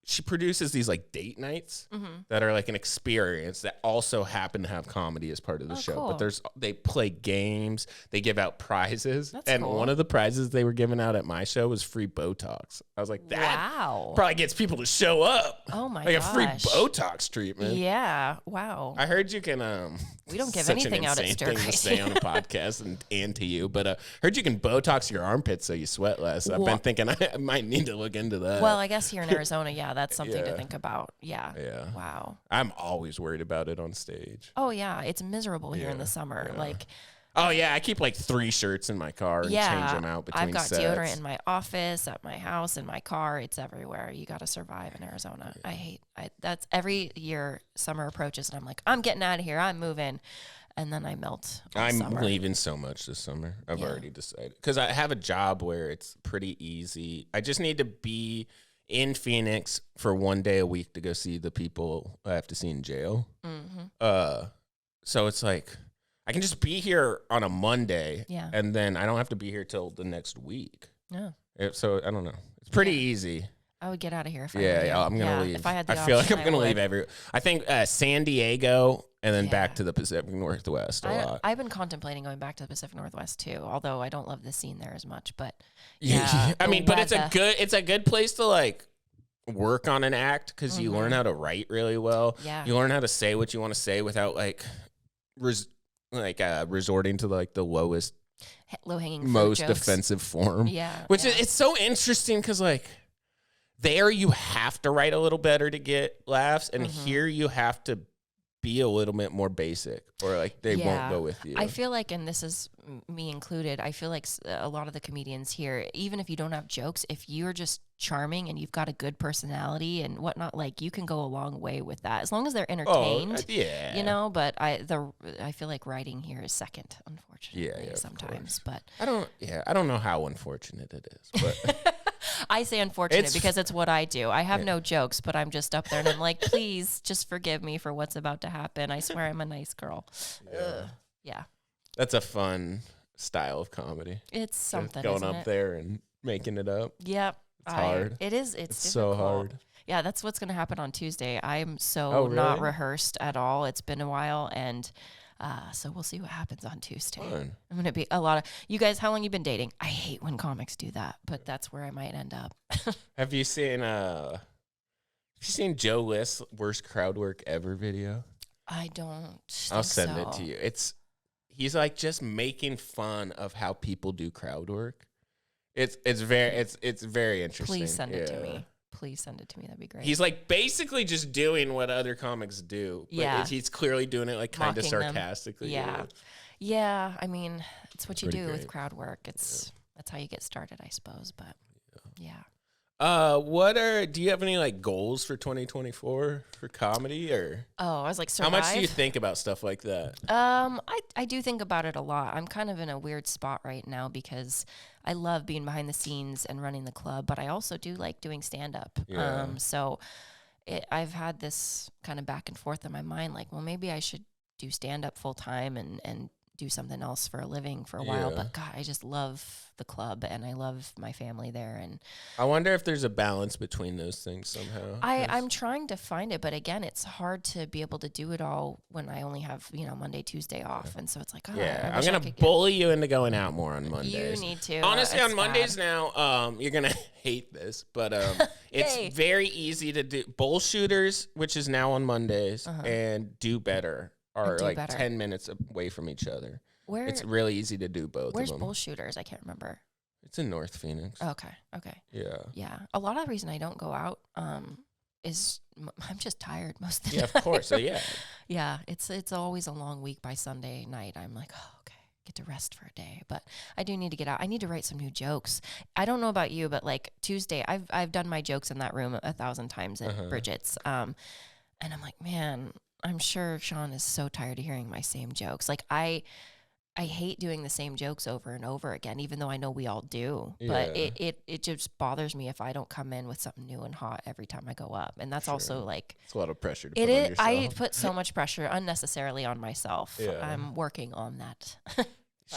she produces these like date nights that are like an experience that also happen to have comedy as part of the show. Cool. But they play games, they give out prizes. That's cool. One of the prizes they were giving out at my show was free Botox. I was like, that probably gets people to show up. Oh my gosh. Like a free Botox treatment. Yeah. Wow. I heard you can we don't give anything out at Stir thing to say on a podcast and to you, but heard you can Botox your armpits so you sweat less. I've been thinking I might need to look into that. Well, I guess here in Arizona, that's something to think about. Yeah. Wow. I'm always worried about it on stage. Oh yeah, it's miserable here in the summer. Yeah. Like, oh yeah, I keep like 3 shirts in my car and change them out between I've got sets. deodorant in my office, at my house, in my car. It's everywhere. You got to survive in Arizona. That's every year summer approaches and I'm like, I'm getting out of here. I'm moving. And then I melt. I'm leaving so much this summer. I've already decided. Because I have a job where it's pretty easy. I just need to be in Phoenix for 1 day a week to go see the people I have to see in jail. So it's like, I can just be here on a Monday, and then I don't have to be here till the next week. Yeah. So I don't know. It's pretty easy. I would get out of here if I I'm gonna leave. If I had the feel like option, I'm gonna leave I think San Diego and then back to the Pacific Northwest a lot. I've been contemplating going back to the Pacific Northwest too, although I don't love the scene there as much. But I mean, but it's a good place to like work on an act because you learn how to write really well. Yeah. You learn how to say what you want to say without like resorting to like the lowest, low-hanging most jokes. offensive form. Yeah. Which it's so interesting because like there you have to write a little better to get laughs, and here you have to be a little bit more basic, or like they won't go with you. I feel like, and this is me included, I feel like a lot of the comedians here, even if you don't have jokes, if you're just charming and you've got a good personality and whatnot, like you can go a long way with that as long as they're entertained. You know, but I feel like writing here is second, unfortunately, sometimes. But I don't know how unfortunate it is, but I say unfortunate because it's what I do. I have no jokes, but I'm just up there and I'm like, please just forgive me for what's about to happen. I swear I'm a nice girl. Yeah. That's a fun style of comedy. It's something, going up there and making it up. Yep. It's hard. It is. It's so hard. Yeah, that's what's going to happen on Tuesday. I'm not rehearsed at all. It's been a while, and so we'll see what happes on Tuesday. Fun. I'm going to be a lot of you guys. How long you been dating? I hate when comics do that, but that's where I might end up. Have you seen Joe List's worst crowd work ever video? I don't. I'll send it to you. He's like just making fun of how people do crowd work. It's very interesting. Please send it to me. Please send it to me. That'd be great. He's like basically just doing what other comics do. But he's clearly doing it like kind of sarcastically. Yeah. I mean, it's what you do with crowd work. That's how you get started, I suppose. But yeah. Do you have any like goals for 2024 for comedy or? Oh, I was like, survive? How much do you think about stuff like that? I do think about it a lot. I'm kind of in a weird spot right now because I love being behind the scenes and running the club, but I also do like doing stand up. So I've had this kind of back and forth in my mind, like, well, maybe I should do stand up full time and do something else for a living for a while. But God, I just love the club and I love my family there. And I wonder if there's a balance between those things somehow. I'm trying to find it, but again, it's hard to be able to do it all when I only have, Monday, Tuesday off. And so it's like, I'm going to bully you into going out more on Mondays. You need to. Honestly, on Mondays now, you're going to hate this, but it's very easy to do. Bull Shooters, which is now on Mondays, and Do Better are like 10 minutes away from each other. It's really easy to do both of them. Where's Bull Shooters? I can't remember. It's in North Phoenix. Okay. Yeah. A lot of the reason I don't go out is I'm just tired most of the time. Yeah, of course. So, yeah. Yeah, it's always a long week by Sunday night. I'm like, oh, okay, get to rest for a day. But I do need to get out. I need to write some new jokes. I don't know about you, but like Tuesday, I've done my jokes in that room 1,000 times at Bridget's. And I'm like, man, I'm sure Sean is so tired of hearing my same jokes. Like I hate doing the same jokes over and over again, even though I know we all do. But it just bothers me if I don't come in with something new and hot every time I go up. And that's also like it's a lot of pressure to put on yourself. I put so much pressure unnecessarily on myself. I'm working on that.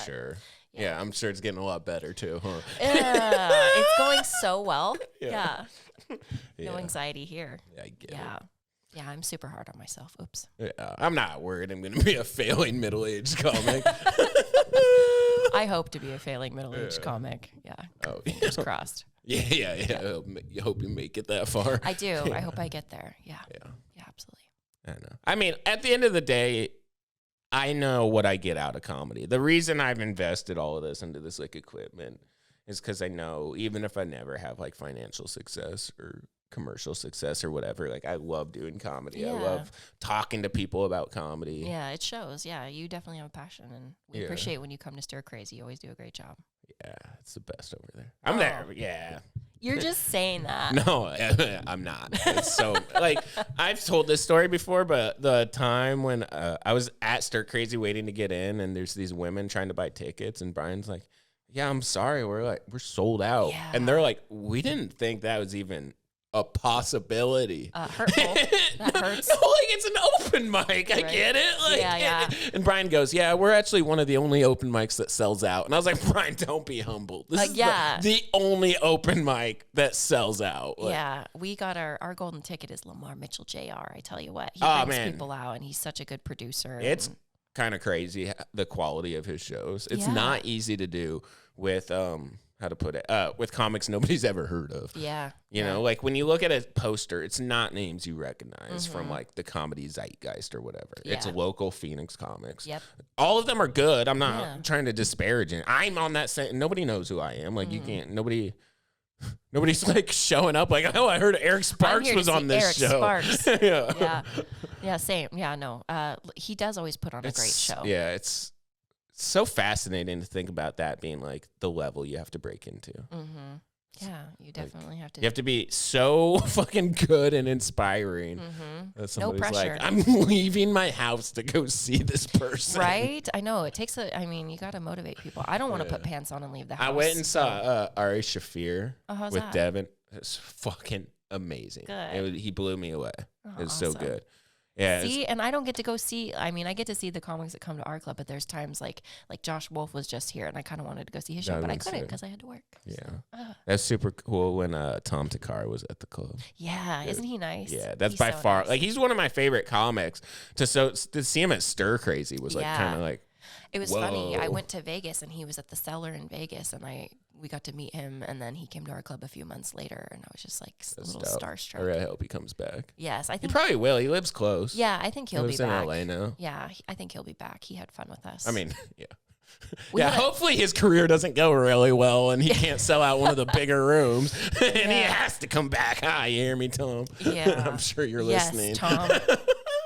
Sure. Yeah, I'm sure it's getting a lot better too. Huh? It's going so well. Yeah. No anxiety here. Yeah, I get it. Yeah, I'm super hard on myself. Oops. Yeah, I'm not worried I'm going to be a failing middle-aged comic. I hope to be a failing middle-aged comic. Yeah. Oh, fingers crossed. Yeah. I hope you make it that far. I do. I hope I get there. Yeah, absolutely. I know. I mean, at the end of the day, I know what I get out of comedy. The reason I've invested all of this into this like equipment is because I know even if I never have like financial success or commercial success or whatever, like I love doing comedy. I love talking to people about comedy. Yeah, it shows. Yeah, you definitely have a passion, and we appreciate when you come to Stir Crazy. You always do a great job. Yeah, it's the best over there. I'm there. Yeah. You're just saying that. No, I'm not. It's so like I've told this story before, but the time when I was at Stir Crazy waiting to get in, and there's these women trying to buy tickets, and Brian's like, "Yeah, I'm sorry, we're sold out," and they're like, "We didn't think that was even a possibility." Hurtful. That hurts. No, like it's an open mic. I get it. Like, and Brian goes, "Yeah, we're actually one of the only open mics that sells out." And I was like, "Brian, don't be humble. This is the only open mic that sells out." Like, we got our golden ticket is Lamar Mitchell Jr. I tell you what, he brings people out, and he's such a good producer. It's kind of crazy the quality of his shows. It's not easy to do with how to put it, with comics nobody's ever heard of. Yeah. You know, like when you look at a poster, it's not names you recognize from like the comedy zeitgeist or whatever. Yeah. It's local Phoenix comics. Yep. All of them are good. I'm not trying to disparage it. I'm on that same, nobody knows who I am. Like you can't, nobody's like showing up like, oh, I heard Eric Sparks was on this show. Sparks. Yeah, same. Yeah, no. He does always put on a great show. Yeah, it's so fascinating to think about that being like the level you have to break into. Mm-hmm. Yeah, you definitely have to. You have to be so fucking good and inspiring. Mm-hmm. That no pressure. Like, I'm leaving my house to go see this person. Right? I know. It takes you got to motivate people. I don't want to put pants on and leave the house. I went and saw Ari Shafir with that? Devin. It's fucking amazing. Good. He blew me away. It was awesome. So good. Yeah, see, and I don't get to go see. I mean, I get to see the comics that come to our club, but there's times like Josh Wolf was just here, and I kind of wanted to go see his show, but I couldn't because I had to work. Yeah, that's super cool. When Tom Takar was at the club. Yeah, isn't he nice? Yeah, that's by far like he's one of my favorite comics. To see him at Stir Crazy was like kind of like. It was funny. I went to Vegas, and he was at the Cellar in Vegas, and we got to meet him, and then he came to our club a few months later, and I was just like a little starstruck. I really hope he comes back. Yes, I think he probably will. He lives close. Yeah, I think he'll be back. He lives in LA now. Yeah, I think he'll be back. He had fun with us. I mean, yeah. Hopefully his career doesn't go really well and he can't sell out one of the bigger rooms and he has to come back. Hi, you hear me, Tom? Yeah. I'm sure you're yes, listening. Tom.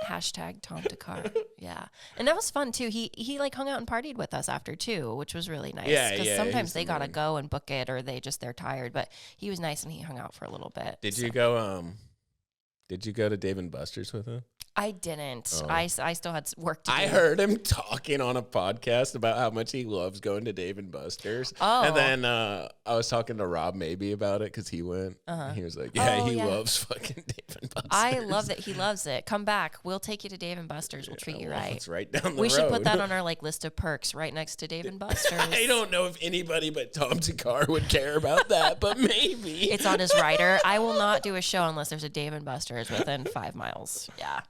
Hashtag Tom Dakar. Yeah. And that was fun too. He like hung out and partied with us after too, which was really nice. Because sometimes they gotta go and book it or they're tired. But he was nice and he hung out for a little bit. Did you go to Dave & Buster's with him? I didn't. I still had work to do. I heard him talking on a podcast about how much he loves going to Dave & Buster's. Oh. And then I was talking to Rob maybe about it because he went. He was like, he loves fucking Dave & Buster's. I love that he loves it. Come back. We'll take you to Dave & Buster's. We'll treat you right. It's right down the road. We should put that on our list of perks right next to Dave & Buster's. I don't know if anybody but Tom Dakar would care about that, but maybe. It's on his rider. I will not do a show unless there's a Dave & Buster's within 5 miles. Yeah.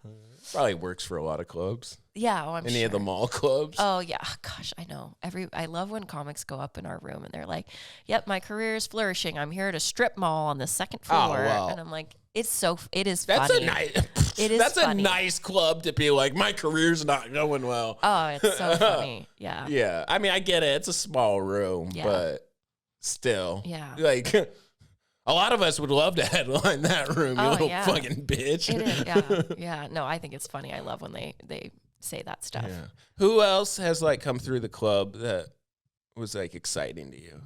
Probably works for a lot of clubs. Yeah, I'm Any sure. of the mall clubs? Oh yeah, gosh, I know. I love when comics go up in our room and they're like, "Yep, my career is flourishing. I'm here at a strip mall on the second floor," and I'm like, "It is that's funny. a nice. It is. That's funny. a nice club to be like. My career's not going well. Oh, it's so funny. Yeah. Yeah, I mean, I get it. It's a small room, but still, like. A lot of us would love to headline that room, you little fucking bitch. It is, yeah. No, I think it's funny. I love when they say that stuff. Yeah. Who else has like come through the club that was like exciting to you?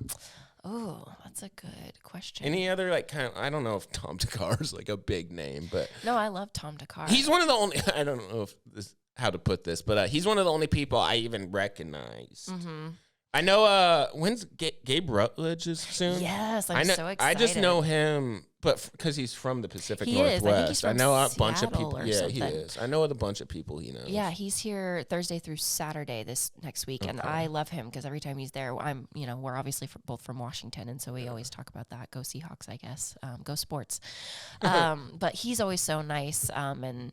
Oh, that's a good question. Any other like I don't know if Tom Dakar is like a big name, but no, I love Tom Dakar. He's one of the only. I don't know if how to put this, but he's one of the only people I even recognize. Mm-hmm. I know when's Gabe Rutledge is soon. Yes, I'm so excited. I just know him, but because he's from the Pacific Northwest. I think he's from know a Seattle bunch of people. Yeah, something. he is. I know a bunch of people he knows. Yeah, he's here Thursday through Saturday this next week, and I love him because every time he's there, we're obviously both from Washington, and so we always talk about that. Go Seahawks, I guess. Go sports. But he's always so nice, and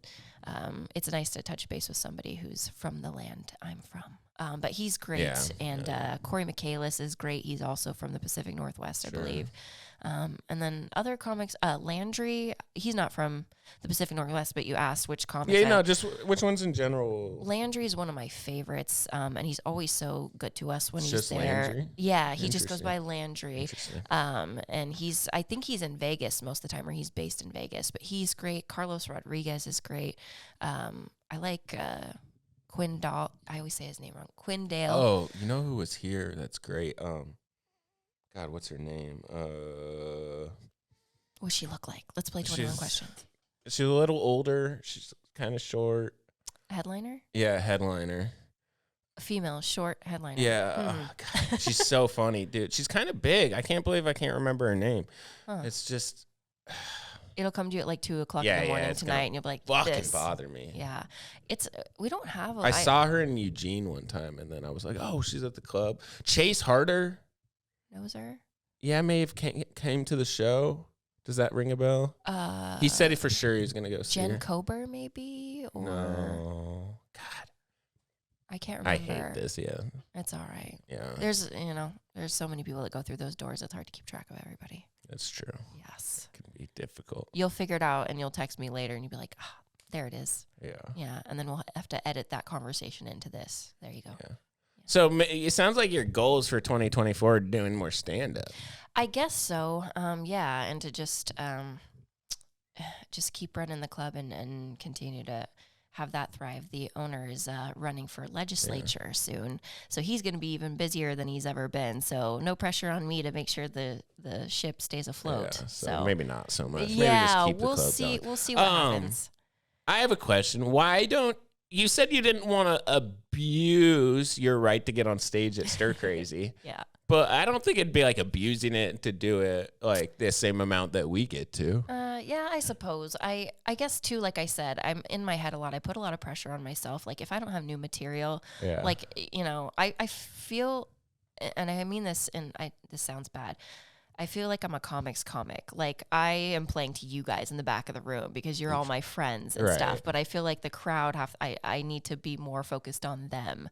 it's nice to touch base with somebody who's from the land I'm from. But he's great, and Corey Michaelis is great. He's also from the Pacific Northwest, I believe. And then other comics, Landry, he's not from the Pacific Northwest, but you asked which comics. Yeah, no, just which ones in general. Landry is one of my favorites, and he's always so good to us when he's there. Landry? Yeah, he just goes by Landry. And I think he's in Vegas most of the time, or he's based in Vegas, but he's great. Carlos Rodriguez is great. I like Quindale. I always say his name wrong. Quindale. Oh, you know who was here? That's great. God, what's her name? What's she look like? Let's play 21 questions. She's a little older. She's kind of short. Headliner? Yeah, headliner. Female, short headliner. Yeah. God, she's so funny, dude. She's kind of big. I can't believe I can't remember her name. Huh. It's just... It'll come to you at like 2 o'clock in the morning tonight, and you'll be like, fucking this. bother me. Yeah. We don't have I saw her in Eugene one time, and then I was like, oh, she's at the club. Chase Harder. Knows her? Yeah, may have came to the show. Does that ring a bell? He said it for sure he was going to go see her. Jen Kober, maybe? Or No. God. I can't remember. I hate this, yeah. It's all right. Yeah. There's so many people that go through those doors. It's hard to keep track of everybody. That's true. Yes. It can be difficult. You'll figure it out, and you'll text me later, and you'll be like, there it is. Yeah. Yeah, and then we'll have to edit that conversation into this. There you go. Yeah. So it sounds like your goals for 2024 are doing more stand-up. I guess so. Yeah, and to just keep running the club and continue to have that thrive. The owner is running for legislature soon, so he's going to be even busier than he's ever been. So no pressure on me to make sure the ship stays afloat. Yeah, so maybe not so much. Yeah, maybe just keep we'll the club see. going. We'll see what happens. I have a question. Why don't you said you didn't want to abuse your right to get on stage at Stir Crazy? Yeah. But I don't think it'd be like abusing it to do it like the same amount that we get to. Yeah, I suppose. I guess too, like I said, I'm in my head a lot. I put a lot of pressure on myself. Like if I don't have new material, like, I feel, and I mean this, and this sounds bad. I feel like I'm a comics comic. Like I am playing to you guys in the back of the room because you're all my friends and stuff. But I feel like the crowd I need to be more focused on them.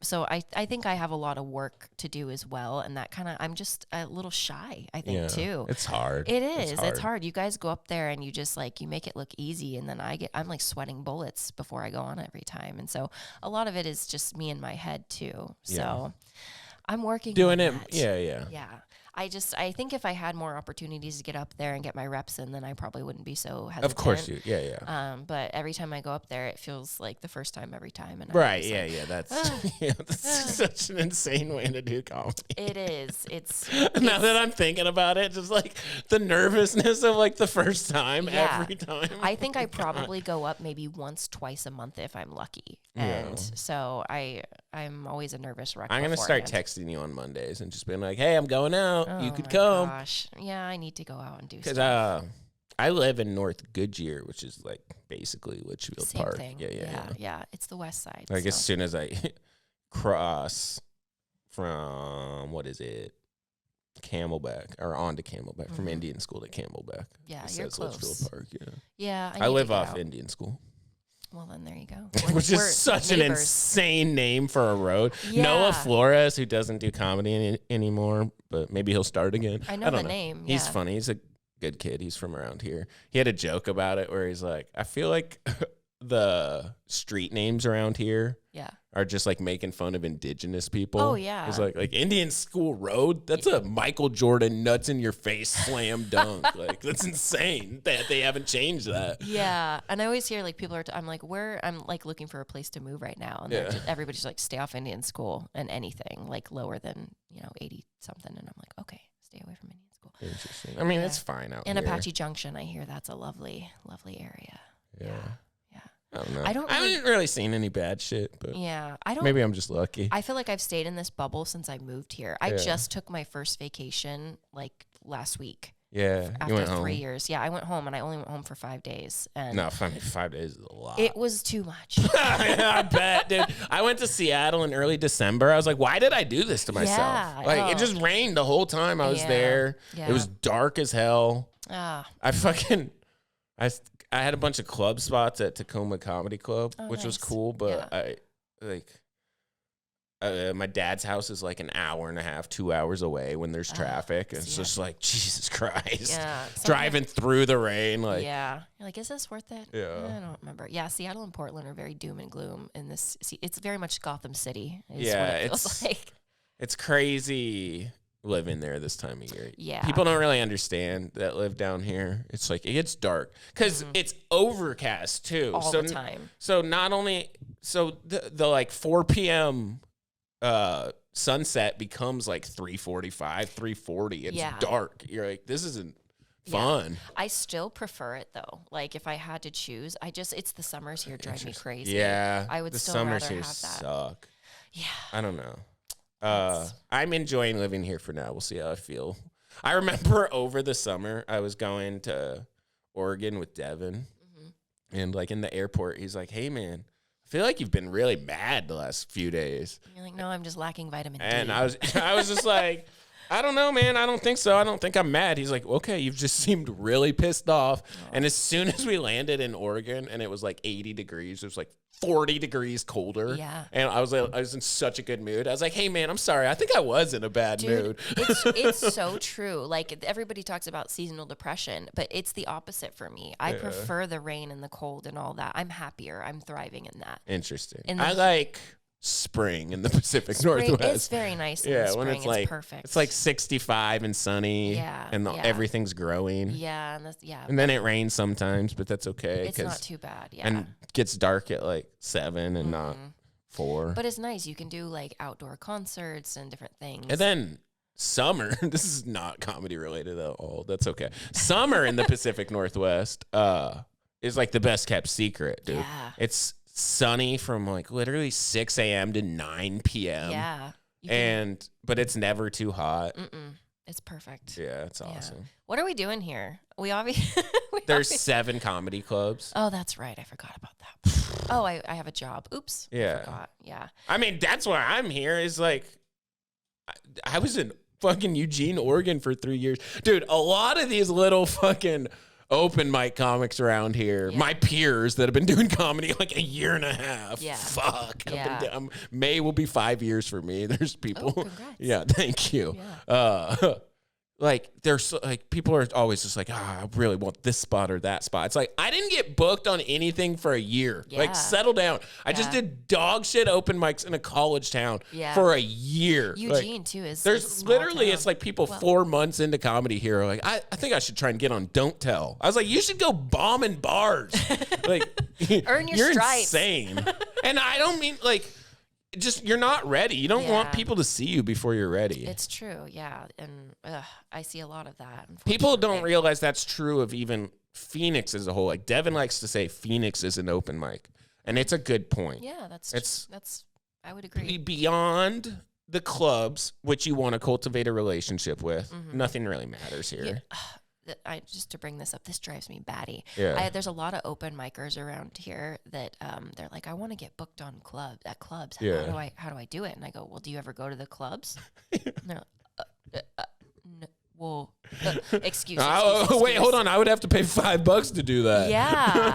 So I think I have a lot of work to do as well. And that I'm just a little shy, I think too. It's hard. It is. It's hard. You guys go up there and you just like, you make it look easy. And then I'm like sweating bullets before I go on every time. And so a lot of it is just me in my head too. So I'm working doing on it. that. Yeah. I think if I had more opportunities to get up there and get my reps in, then I probably wouldn't be so hesitant. Of course you, yeah. But every time I go up there, it feels like the first time every time. And That's that's such an insane way to do comedy. It is. It's now that I'm thinking about it, just like the nervousness of like the first time every time. I think I probably go up maybe once, twice a month if I'm lucky, and so I'm always a nervous wreck. I'm gonna start texting you on Mondays and just being like, "Hey, I'm going out. You could come." Gosh, yeah, I need to go out and do stuff. Because I live in North Goodyear, which is like basically Litchfield Same Park. thing. Yeah. It's the west side. Like as soon as I cross from Camelback or onto Camelback from Indian School to Camelback. Yeah, it you're says close. Litchfield Park. Yeah, I live off Indian School. Well, then there you go. Which is such an insane name for a road. Yeah. Noah Flores, who doesn't do comedy anymore, but maybe he'll start again. I know the name. Yeah. He's funny. He's a good kid. He's from around here. He had a joke about it where he's like, I feel like the street names around here are just like making fun of indigenous people. Oh, yeah. He's like Indian School Road, that's a Michael Jordan nuts in your face slam dunk. Like, that's insane that they haven't changed that. Yeah. And I always hear like people I'm like, I'm like looking for a place to move right now. And everybody's like, stay off Indian School and anything like lower than, 80 something. And I'm like, okay, stay away from Indian School. Interesting. I mean, it's fine out here. In Apache Junction, I hear that's a lovely, lovely area. Yeah. I don't know. I haven't really seen any bad shit, but maybe I'm just lucky. I feel like I've stayed in this bubble since I moved here. I just took my first vacation like last week. Yeah. After 3 years. Yeah, I went home and I only went home for 5 days. And no, 5 days is a lot. It was too much. I bet, dude. I went to Seattle in early December. I was like, why did I do this to myself? Yeah, like, it just rained the whole time I was there. Yeah. It was dark as hell. I had a bunch of club spots at Tacoma Comedy Club, which was cool, but my dad's house is like an hour and a half, 2 hours away when there's traffic. It's just like, Jesus Christ. Yeah. Driving through the rain. Like, yeah. You're like, is this worth it? Yeah. I don't remember. Yeah, Seattle and Portland are very doom and gloom in this. It's very much Gotham City. It's crazy living there this time of year. Yeah. People don't really understand that live down here. It's like, it gets dark because it's overcast too. All the time. So not only, the like 4 p.m. Sunset becomes like 3:45, 3:40. It's dark. You're like, this isn't fun. Yeah. I still prefer it though. Like if I had to choose, it's the summers here drive me crazy. Yeah. I would the still summers rather here have that. suck. Yeah. I don't know. I'm enjoying living here for now. We'll see how I feel. I remember over the summer, I was going to Oregon with Devin. And like in the airport, he's like, hey, man, I feel like you've been really mad the last few days. You're like, no, I'm just lacking vitamin D. And I was just like, I don't know, man. I don't think so. I don't think I'm mad. He's like, okay, you've just seemed really pissed off. Oh. And as soon as we landed in Oregon and it was like 80 degrees, it was like 40 degrees colder. Yeah. And I was in such a good mood. I was like, hey, man, I'm sorry. I think I was in a bad mood. It's so true. Like everybody talks about seasonal depression, but it's the opposite for me. I prefer the rain and the cold and all that. I'm happier. I'm thriving in that. Interesting. I like spring in the Pacific Northwest. It's very nice in the spring. When it's like perfect. It's like 65 and sunny. Yeah. And everything's growing. Yeah. And then it rains sometimes, but that's okay. It's not too bad. Yeah. And it gets dark at like 7 and not 4. But it's nice. You can do like outdoor concerts and different things. And then summer, this is not comedy related at all. That's okay. Summer in the Pacific Northwest is like the best kept secret, dude. Yeah. It's sunny from like literally 6 a.m. to 9 p.m. Yeah. But it's never too hot. It's perfect. Yeah, it's awesome. What are we doing here? There's There's 7 comedy clubs. Oh, that's right. I forgot about that. Oh, I have a job. Oops. Yeah. I forgot. Yeah. I mean, that's why I'm here is like, I was in fucking Eugene, Oregon for 3 years. Dude, a lot of these little fucking open mic comics around here, my peers that have been doing comedy like a year and a half. Yeah. Fuck. Yeah. May will be 5 years for me. There's people. Oh, congrats. Yeah, thank you. Yeah. Like there's like people are always just like, I really want this spot or that spot. It's like I didn't get booked on anything for a year. Yeah. Like settle down. I just did dog shit open mics in a college town for a year. Eugene like, too is there's literally it's like people 4 months into comedy here are like I think I should try and get on Don't Tell. I was like, you should go bomb in bars. Like earn your you're stripes. insane. And I don't mean like just you're not ready. You don't want people to see you before you're ready. It's true, yeah, and I see a lot of that. People don't realize that's true of even Phoenix as a whole. Like Devin likes to say, Phoenix is an open mic, and it's a good point. Yeah, that's I would agree. Beyond the clubs, which you want to cultivate a relationship with, nothing really matters here. Yeah. Just to bring this up, this drives me batty. Yeah. There's a lot of open micers around here that they're like, I want to get booked on clubs. Yeah. How do I do it? And I go, well, do you ever go to the clubs? And they're like, no, well, excuse me. Wait, hold on. I would have to pay $5 to do that. Yeah.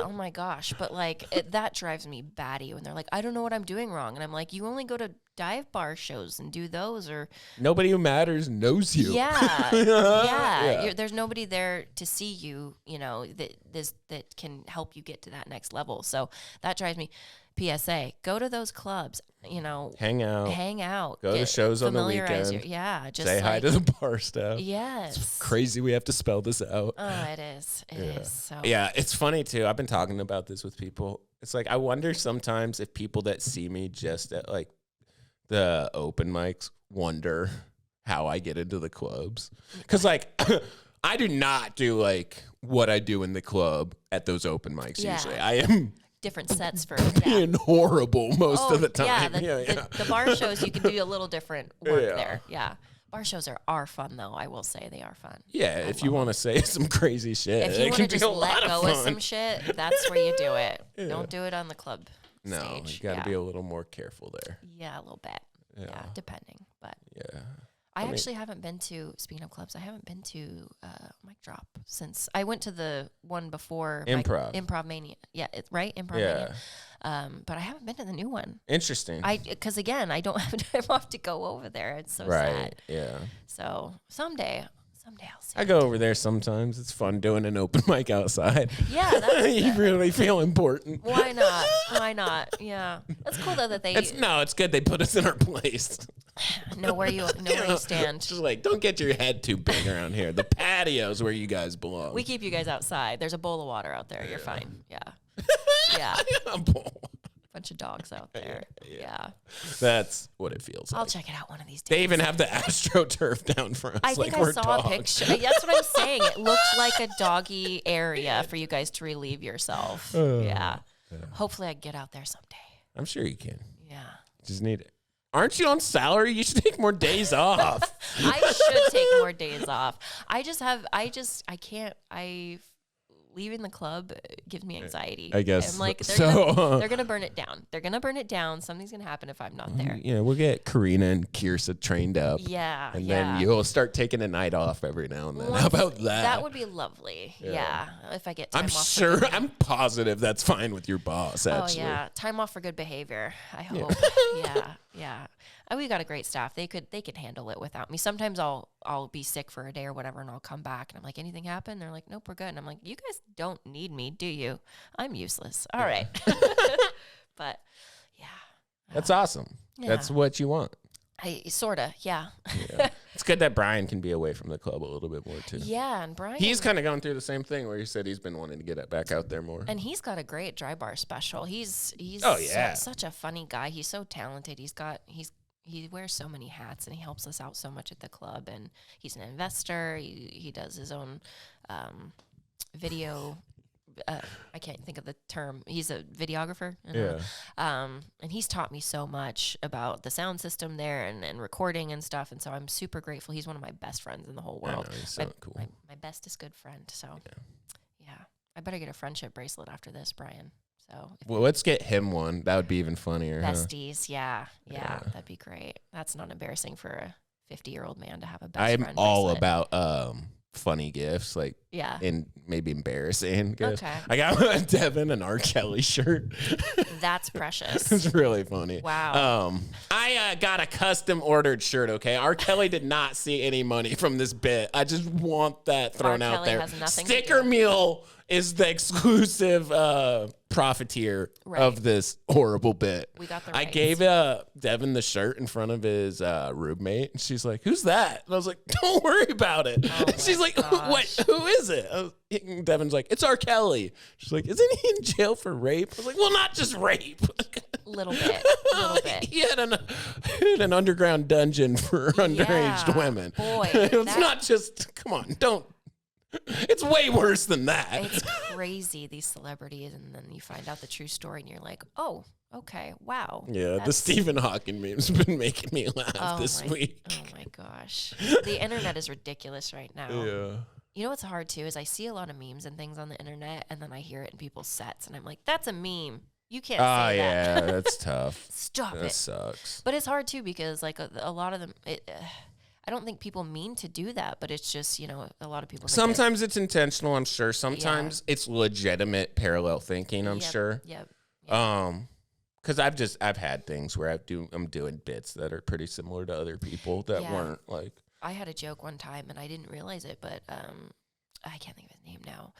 Oh my gosh. But like that drives me batty when they're like, I don't know what I'm doing wrong. And I'm like, you only go to dive bar shows and do those, or nobody who matters knows you. Yeah. There's nobody there to see you, that can help you get to that next level. So that drives me. PSA, go to those clubs, hang out, go to shows on the weekend. Just say hi to the bar staff. Yes. It's crazy we have to spell this out. Oh, it is. It is. So. Yeah, it's funny too. I've been talking about this with people. It's like I wonder sometimes if people that see me just at like the open mics wonder how I get into the clubs. Because like I do not do like what I do in the club at those open mics usually. I am different sets for being horrible most of the time. The bar shows you can do a little different work there. Yeah. Bar shows are fun though. I will say they are fun. Yeah, if you want to say some crazy shit, if you want to just let go of some fun. shit, that's where you do it. Don't do it on the club stage. You got to be a little more careful there. Yeah, a little bit. Yeah, depending. But yeah. I actually haven't been to, speaking of clubs, I haven't been to Mic Drop since I went to the one before Improv Mania. Yeah, right? Improv Mania. But I haven't been to the new one. Interesting. Because again, I don't have time off to go over there. It's so sad. Yeah. So someday I'll see. I go over there sometimes. It's fun doing an open mic outside. Yeah, you really feel important. Why not? Yeah, that's cool though that they. It's good they put us in our place. Know where you stand. Just like, don't get your head too big around here. The patio's where you guys belong. We keep you guys outside. There's a bowl of water out there. You're fine. Yeah. Yeah. A bowl. Bunch of dogs out there. Yeah. That's what it feels like. I'll check it out one of these days. They even have the AstroTurf down for us. I think I saw a picture. That's what I'm saying. It looked like a doggy area for you guys to relieve yourself. Yeah. Hopefully I can get out there someday. I'm sure you can. Yeah. Just need it. Aren't you on salary? You should take more days off. I should take more days off. Leaving the club gives me anxiety. I guess. I'm like, they're gonna burn it down. They're gonna burn it down. Something's gonna happen if I'm not there. Yeah, we'll get Karina and Kirsa trained up. Yeah. And then you'll start taking a night off every now and then. How about that? That would be lovely. Yeah. If I get time off. I'm positive that's fine with your boss, actually. Oh yeah. Time off for good behavior, I hope. Yeah. And we got a great staff. They could handle it without me. Sometimes I'll be sick for a day or whatever, and I'll come back and I'm like, anything happen? They're like, nope, we're good. And I'm like, you guys don't need me, do you? I'm useless. All right. But yeah. That's awesome. Yeah. That's what you want. Sorta, yeah. It's good that Brian can be away from the club a little bit more too. Yeah, and Brian. He's kind of going through the same thing where he said he's been wanting to get back out there more. And he's got a great dry bar special. He's such a funny guy. He's so talented. He wears so many hats and he helps us out so much at the club. And he's an investor. He does his own video. I can't think of the term. He's a videographer. And he's taught me so much about the sound system there and recording and stuff. And so I'm super grateful. He's one of my best friends in the whole world. He's so cool. My bestest good friend. So yeah. I better get a friendship bracelet after this, Brian. So well, let's get him one. That would be even funnier. Besties, yeah, that'd be great. That's not embarrassing for a 50-year-old man to have a best I'm friend all bracelet. about funny gifts, like and maybe embarrassing gifts. Okay. I got Devin an R. Kelly shirt. That's precious. It's really funny. Wow. I got a custom ordered shirt. Okay, R. Kelly did not see any money from this bit. I just want that thrown R. out Kelly there. has nothing to Sticker do. Meal is the exclusive profiteer of this horrible bit. We got the I rights. gave Devin the shirt in front of his roommate, and she's like, "Who's that?" And I was like, "Don't worry about it." Oh And she's like, gosh. "What? Who is it?" Devin's like, "It's R. Kelly." She's like, "Isn't he in jail for rape?" I was like, "Well, not just rape." Little bit. He had an underground dungeon for underage women. Boy, It's not just. Come on, don't. It's way worse than that. It's crazy, these celebrities, and then you find out the true story, and you're like, oh, okay, wow. Yeah, the That's- Stephen Hawking meme's been making me laugh this week. Oh my gosh. The internet is ridiculous right now. Yeah. You know what's hard too is I see a lot of memes and things on the internet, and then I hear it in people's sets, and I'm like, that's a meme. You can't say that. Yeah, that's tough. Stop That it. sucks. But it's hard too because like a lot of them, I don't think people mean to do that, but it's just, you know, a lot of people think Sometimes it's intentional, I'm sure. Sometimes it's legitimate parallel thinking, I'm sure. Yep. Because I've had things where I'm doing bits that are pretty similar to other people that weren't like. I had a joke one time and I didn't realize it, but I can't think of his name now.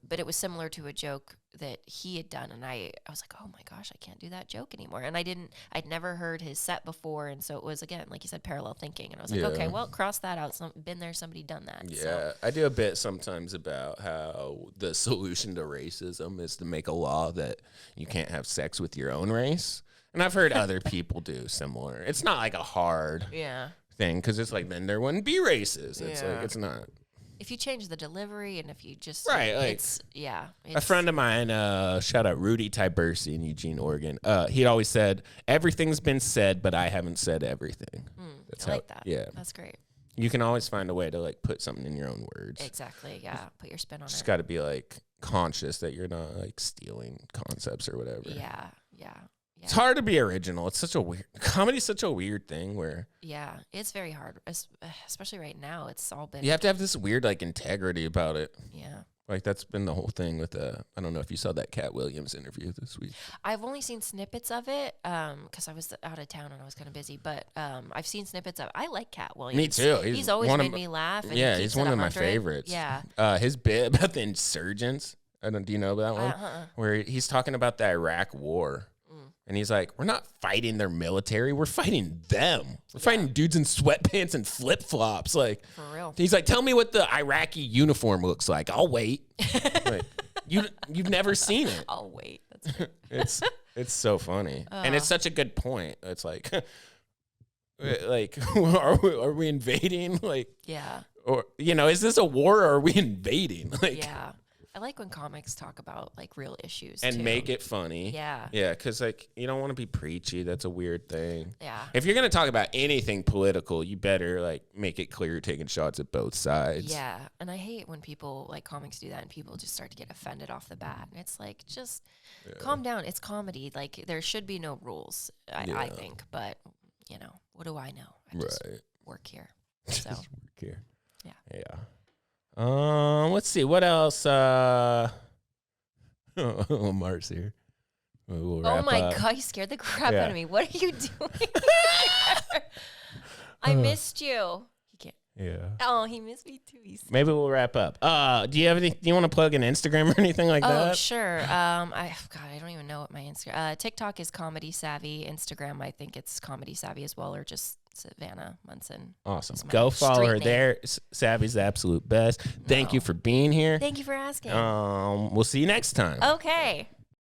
But it was similar to a joke that he had done, and I was like, oh my gosh, I can't do that joke anymore. And I'd never heard his set before, and so it was, again, like you said, parallel thinking. And I was like, okay, well, cross that out. Been there, somebody done that. Yeah, So. I do a bit sometimes about how the solution to racism is to make a law that you can't have sex with your own race. And I've heard other people do similar. It's not like a hard thing, because it's like, then there wouldn't be races. It's like, it's not. If you change the delivery and if you just like a friend of mine, shout out Rudy Tibersi in Eugene, Oregon. He'd always said, everything's been said, but I haven't said everything. I like that. Yeah, that's great. You can always find a way to like put something in your own words. Exactly. Yeah, put your spin on it. Just got to be like conscious that you're not like stealing concepts or whatever. Yeah. It's hard to be original. It's such a weird comedy's such a weird thing where it's very hard, especially right now. It's all been you have to have this weird like integrity about it. Yeah, like that's been the whole thing with I don't know if you saw that Cat Williams interview this week. I've only seen snippets of it because I was out of town and I was kind of busy. But I've seen snippets of. I like Cat Williams. Me too. He's always made me laugh. And he's one of my favorites. Yeah. His bit about the insurgents. Do you know about that one? Where he's talking about the Iraq War. And he's like, we're not fighting their military. We're fighting them. We're fighting dudes in sweatpants and flip-flops. Like, for real. He's like, tell me what the Iraqi uniform looks like. I'll wait. Like, you've never seen it. I'll wait. That's great. It's so funny. And it's such a good point. It's like, are we invading? Like, or, is this a war or are we invading? Like, yeah. I like when comics talk about like real issues and too. make it funny. Yeah. Yeah, because like you don't want to be preachy. That's a weird thing. Yeah. If you're gonna talk about anything political, you better like make it clear you're taking shots at both sides. Yeah. And I hate when people like comics do that and people just start to get offended off the bat. And it's like, just calm down. It's comedy. Like there should be no rules, I think. But what do I know? I just work here. So Just work here. Yeah. Yeah. Let's see what else. Mark's here. Oh my God, you scared the crap out of me. What are you doing? I missed you. He can't. Yeah. Oh, he missed me too. Maybe we'll wrap up. Do you have any? Do you want to plug an Instagram or anything like that? Oh, sure. I don't even know what my Instagram. TikTok is Comedy Savvy. Instagram, I think it's Comedy Savvy as well, or just Savannah Munson. Awesome. Go follow her name. there. Savvy's the absolute best. Thank you for being here. Thank you for asking. We'll see you next time. Okay.